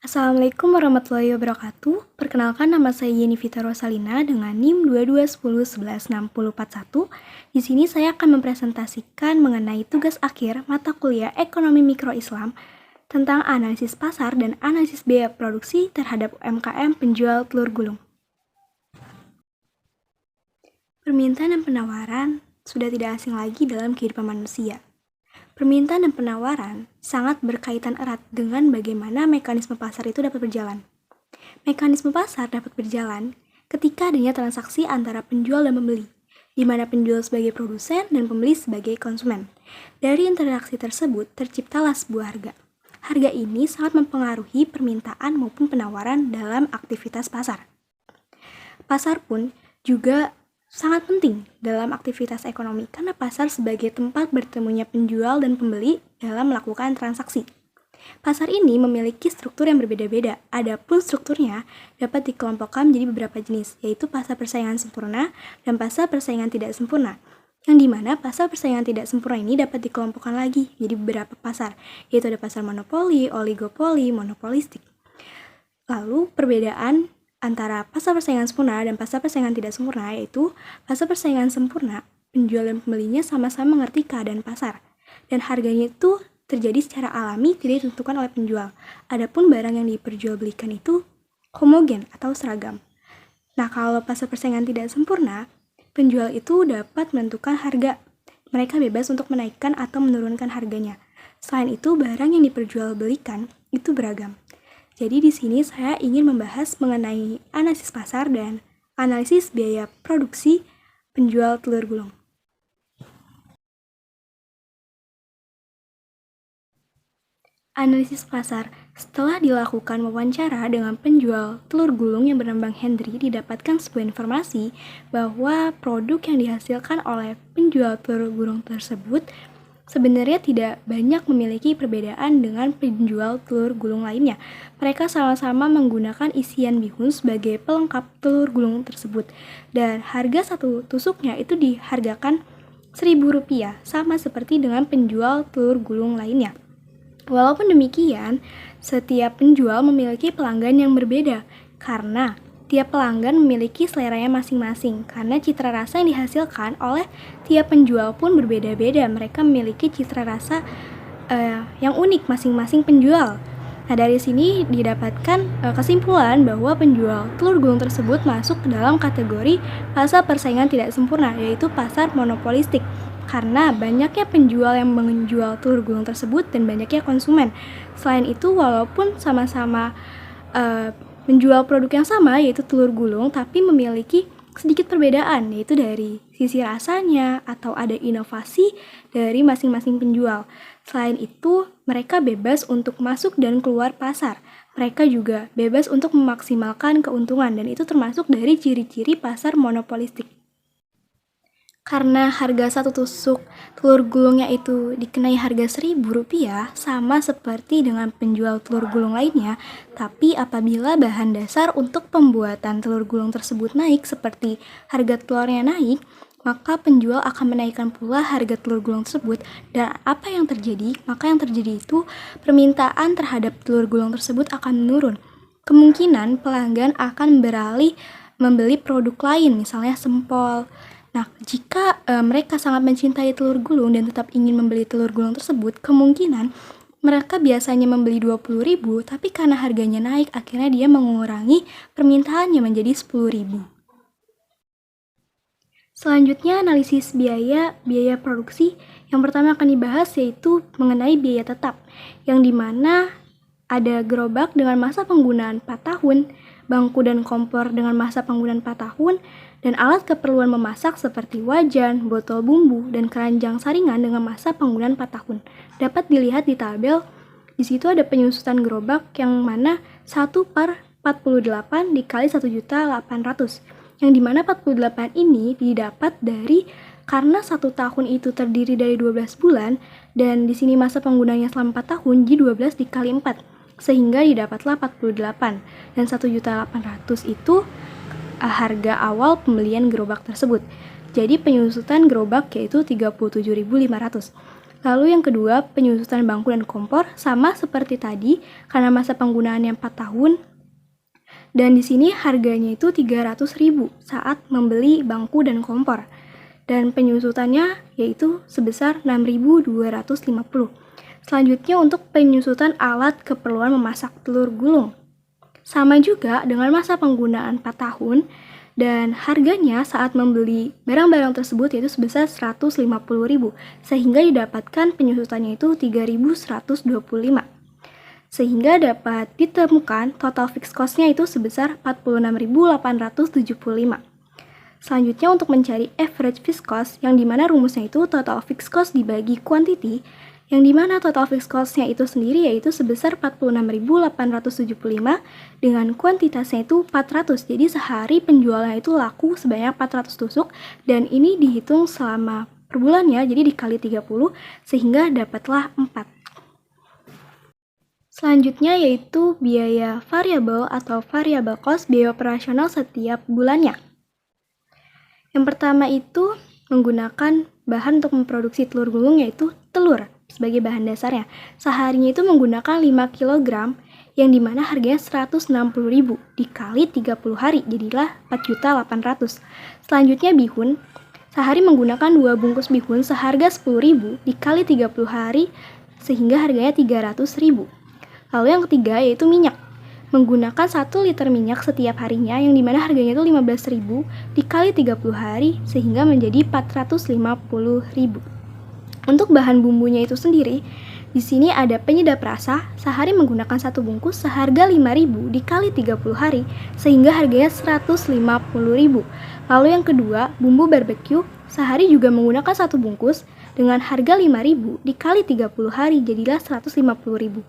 Assalamualaikum warahmatullahi wabarakatuh. Perkenalkan, nama saya Yenifita Rosalina dengan NIM 2210116041. Di sini saya akan mempresentasikan mengenai tugas akhir mata kuliah Ekonomi Mikro Islam tentang analisis pasar dan analisis biaya produksi terhadap UMKM penjual telur gulung. Permintaan dan penawaran sudah tidak asing lagi dalam kehidupan manusia. Permintaan dan penawaran sangat berkaitan erat dengan bagaimana mekanisme pasar itu dapat berjalan. Mekanisme pasar dapat berjalan ketika adanya transaksi antara penjual dan pembeli, di mana penjual sebagai produsen dan pembeli sebagai konsumen. Dari interaksi tersebut terciptalah sebuah harga. Harga ini sangat mempengaruhi permintaan maupun penawaran dalam aktivitas pasar. Pasar pun juga sangat penting dalam aktivitas ekonomi karena pasar sebagai tempat bertemunya penjual dan pembeli dalam melakukan transaksi. Pasar ini memiliki struktur yang berbeda-beda, adapun strukturnya dapat dikelompokkan menjadi beberapa jenis, yaitu pasar persaingan sempurna dan pasar persaingan tidak sempurna. Yang dimana pasar persaingan tidak sempurna ini dapat dikelompokkan lagi menjadi beberapa pasar, yaitu ada pasar monopoli, oligopoli, monopolistik. Lalu perbedaan antara pasar persaingan sempurna dan pasar persaingan tidak sempurna yaitu pasar persaingan sempurna, penjual dan pembelinya sama-sama mengerti keadaan pasar dan harganya itu terjadi secara alami, tidak ditentukan oleh penjual. Adapun barang yang diperjualbelikan itu homogen atau seragam. Nah, kalau pasar persaingan tidak sempurna, penjual itu dapat menentukan harga. Mereka bebas untuk menaikkan atau menurunkan harganya. Selain itu, barang yang diperjualbelikan itu beragam. Jadi di sini saya ingin membahas mengenai analisis pasar dan analisis biaya produksi penjual telur gulung. Analisis pasar. Setelah dilakukan wawancara dengan penjual telur gulung yang bernama Hendry, didapatkan sebuah informasi bahwa produk yang dihasilkan oleh penjual telur gulung tersebut sebenarnya tidak banyak memiliki perbedaan dengan penjual telur gulung lainnya. Mereka sama-sama menggunakan isian bihun sebagai pelengkap telur gulung tersebut. Dan harga satu tusuknya itu dihargakan Rp1.000, sama seperti dengan penjual telur gulung lainnya. Walaupun demikian, setiap penjual memiliki pelanggan yang berbeda karena tiap pelanggan memiliki seleranya masing-masing karena citra rasa yang dihasilkan oleh tiap penjual pun berbeda-beda. Mereka memiliki citra rasa yang unik masing-masing penjual. Nah, dari sini didapatkan kesimpulan bahwa penjual telur gulung tersebut masuk ke dalam kategori pasar persaingan tidak sempurna, yaitu pasar monopolistik. Karena banyaknya penjual yang menjual telur gulung tersebut dan banyaknya konsumen. Selain itu, walaupun sama-sama menjual produk yang sama yaitu telur gulung, tapi memiliki sedikit perbedaan, yaitu dari sisi rasanya atau ada inovasi dari masing-masing penjual. Selain itu, mereka bebas untuk masuk dan keluar pasar. Mereka juga bebas untuk memaksimalkan keuntungan, dan itu termasuk dari ciri-ciri pasar monopolistik. Karena harga satu tusuk telur gulungnya itu dikenai harga Rp1.000, sama seperti dengan penjual telur gulung lainnya, tapi apabila bahan dasar untuk pembuatan telur gulung tersebut naik seperti harga telurnya naik, maka penjual akan menaikkan pula harga telur gulung tersebut. Dan apa yang terjadi? Maka yang terjadi itu permintaan terhadap telur gulung tersebut akan menurun. Kemungkinan pelanggan akan beralih membeli produk lain, misalnya sempol. Nah, jika mereka sangat mencintai telur gulung dan tetap ingin membeli telur gulung tersebut, kemungkinan mereka biasanya membeli Rp20.000, tapi karena harganya naik, akhirnya dia mengurangi permintaannya menjadi Rp10.000. Selanjutnya, analisis biaya produksi. Yang pertama akan dibahas yaitu mengenai biaya tetap, yang dimana ada gerobak dengan masa penggunaan 4 tahun, bangku dan kompor dengan masa penggunaan 4 tahun, dan alat keperluan memasak seperti wajan, botol bumbu, dan keranjang saringan dengan masa penggunaan 4 tahun. Dapat dilihat di tabel, di situ ada penyusutan gerobak yang mana 1/48 dikali 1.800.000, yang dimana 48 ini didapat dari karena 1 tahun itu terdiri dari 12 bulan, dan di sini masa penggunaannya selama 4 tahun, jadi 12 dikali 4, sehingga didapatlah 48, dan 1.800.000 itu harga awal pembelian gerobak tersebut. Jadi penyusutan gerobak yaitu 37.500. Lalu yang kedua, penyusutan bangku dan kompor sama seperti tadi karena masa penggunaannya 4 tahun. Dan di sini harganya itu 300.000 saat membeli bangku dan kompor. Dan penyusutannya yaitu sebesar 6.250. Selanjutnya untuk penyusutan alat keperluan memasak telur gulung. Sama juga dengan masa penggunaan 4 tahun dan harganya saat membeli barang-barang tersebut yaitu sebesar 150.000 sehingga didapatkan penyusutannya itu 3.125. Sehingga dapat ditemukan total fixed cost-nya itu sebesar 46.875. Selanjutnya untuk mencari average fixed cost, yang dimana rumusnya itu total fixed cost dibagi quantity, yang dimana total fixed cost-nya itu sendiri yaitu sebesar 46.875 dengan kuantitasnya itu 400. Jadi sehari penjualnya itu laku sebanyak 400 tusuk dan ini dihitung selama per bulannya, jadi dikali 30 sehingga dapatlah 4. Selanjutnya yaitu biaya variabel atau variable cost, biaya operasional setiap bulannya. Yang pertama itu menggunakan bahan untuk memproduksi telur gulung yaitu telur sebagai bahan dasarnya. Seharinya itu menggunakan 5 kg yang dimana harganya 160.000 dikali 30 hari jadilah 4.800. Selanjutnya bihun, sehari menggunakan 2 bungkus bihun seharga 10.000 dikali 30 hari sehingga harganya 300.000. Lalu yang ketiga yaitu minyak. Menggunakan 1 liter minyak setiap harinya yang dimana harganya itu 15.000 dikali 30 hari sehingga menjadi 450.000. Untuk bahan bumbunya itu sendiri, di sini ada penyedap rasa, sehari menggunakan 1 bungkus seharga 5.000 dikali 30 hari sehingga harganya 150.000. Lalu yang kedua, bumbu barbeque, sehari juga menggunakan 1 bungkus dengan harga 5.000 dikali 30 hari jadilah 150.000.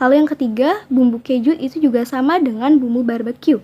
Lalu yang ketiga, bumbu keju itu juga sama dengan bumbu barbeque.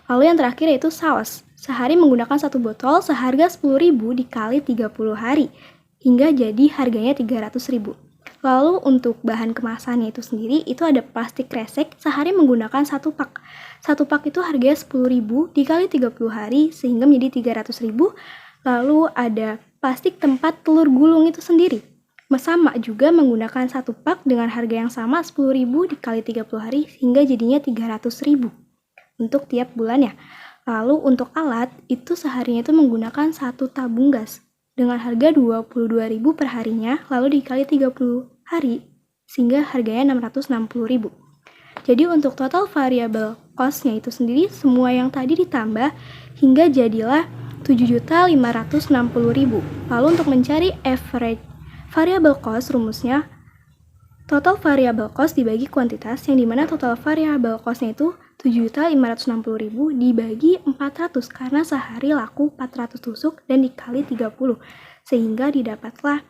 Lalu yang terakhir yaitu saus. Sehari menggunakan 1 botol seharga 10.000 dikali 30 hari hingga jadi harganya 300.000. Lalu untuk bahan kemasannya itu sendiri itu ada plastik kresek, sehari menggunakan 1 pak. 1 pak itu harganya 10.000 dikali 30 hari sehingga menjadi 300.000. Lalu ada plastik tempat telur gulung itu sendiri. Sama juga menggunakan 1 pak dengan harga yang sama 10.000 dikali 30 hari hingga jadinya 300.000 untuk tiap bulannya. Lalu untuk alat itu seharinya itu menggunakan 1 tabung gas dengan harga 22.000 per harinya lalu dikali 30 hari sehingga harganya 660.000. Jadi untuk total variable cost-nya itu sendiri semua yang tadi ditambah hingga jadilah 7.560.000. Lalu untuk mencari average variable cost rumusnya total variable cost dibagi kuantitas yang dimana total variable cost-nya itu 7.560.000 dibagi 400 karena sehari laku 400 tusuk dan dikali 30 sehingga didapatlah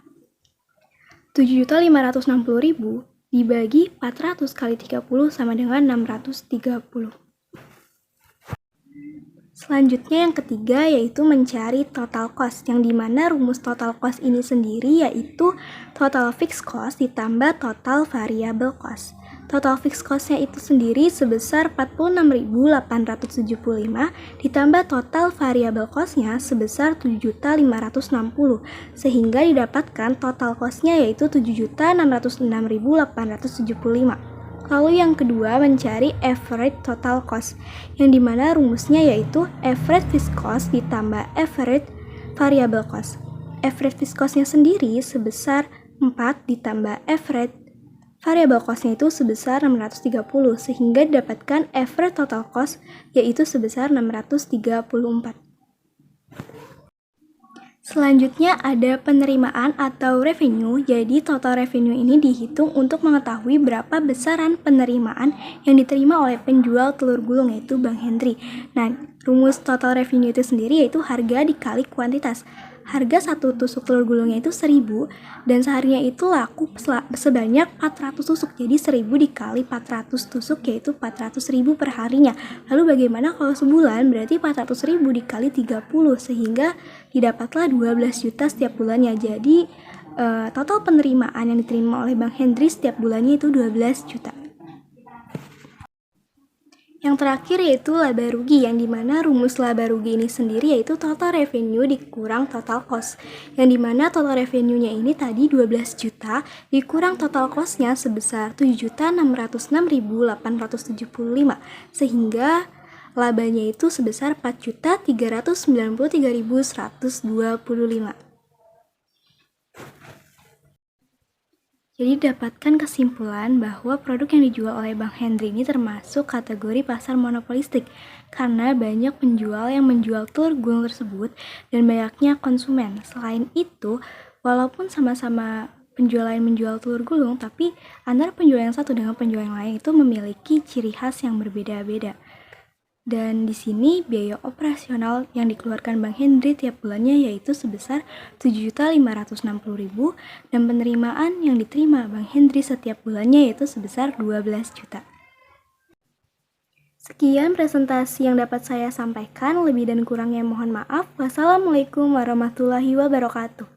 7.560.000 dibagi 400 kali 30 sama dengan 630. Selanjutnya yang ketiga yaitu mencari total cost, yang dimana rumus total cost ini sendiri yaitu total fixed cost ditambah total variable cost. Total fixed cost-nya itu sendiri sebesar 46.875 ditambah total variable cost-nya sebesar 7.560 sehingga didapatkan total cost-nya yaitu 7.606.875. Lalu yang kedua mencari average total cost, yang dimana rumusnya yaitu average fixed cost ditambah average variable cost. Average fixed cost-nya sendiri sebesar 4 ditambah average variable cost-nya itu sebesar 630 sehingga didapatkan average total cost yaitu sebesar 634. Selanjutnya ada penerimaan atau revenue. Jadi total revenue ini dihitung untuk mengetahui berapa besaran penerimaan yang diterima oleh penjual telur gulung yaitu Bang Henry. Nah, rumus total revenue itu sendiri yaitu harga dikali kuantitas. Harga 1 tusuk telur gulungnya itu 1.000 dan seharinya itu laku sebanyak 400 tusuk. Jadi 1.000 dikali 400 tusuk yaitu 400.000 per harinya. Lalu bagaimana kalau sebulan? Berarti 400.000 dikali 30 sehingga didapatlah 12 juta setiap bulannya. Jadi total penerimaan yang diterima oleh Bang Henry setiap bulannya itu 12 juta. Yang terakhir yaitu laba rugi, yang dimana rumus laba rugi ini sendiri yaitu total revenue dikurang total cost, yang dimana total revenue-nya ini tadi 12 juta dikurang total cost-nya sebesar 7.606.875, sehingga labanya itu sebesar 4.393.125. Jadi dapatkan kesimpulan bahwa produk yang dijual oleh Bang Henry ini termasuk kategori pasar monopolistik karena banyak penjual yang menjual telur gulung tersebut dan banyaknya konsumen. Selain itu, walaupun sama-sama penjual yang menjual telur gulung, tapi antara penjual yang satu dengan penjual yang lain itu memiliki ciri khas yang berbeda-beda. Dan di sini biaya operasional yang dikeluarkan Bang Henry tiap bulannya yaitu sebesar 7.560.000 dan penerimaan yang diterima Bang Henry setiap bulannya yaitu sebesar 12 juta. Sekian presentasi yang dapat saya sampaikan, lebih dan kurangnya mohon maaf. Wassalamualaikum warahmatullahi wabarakatuh.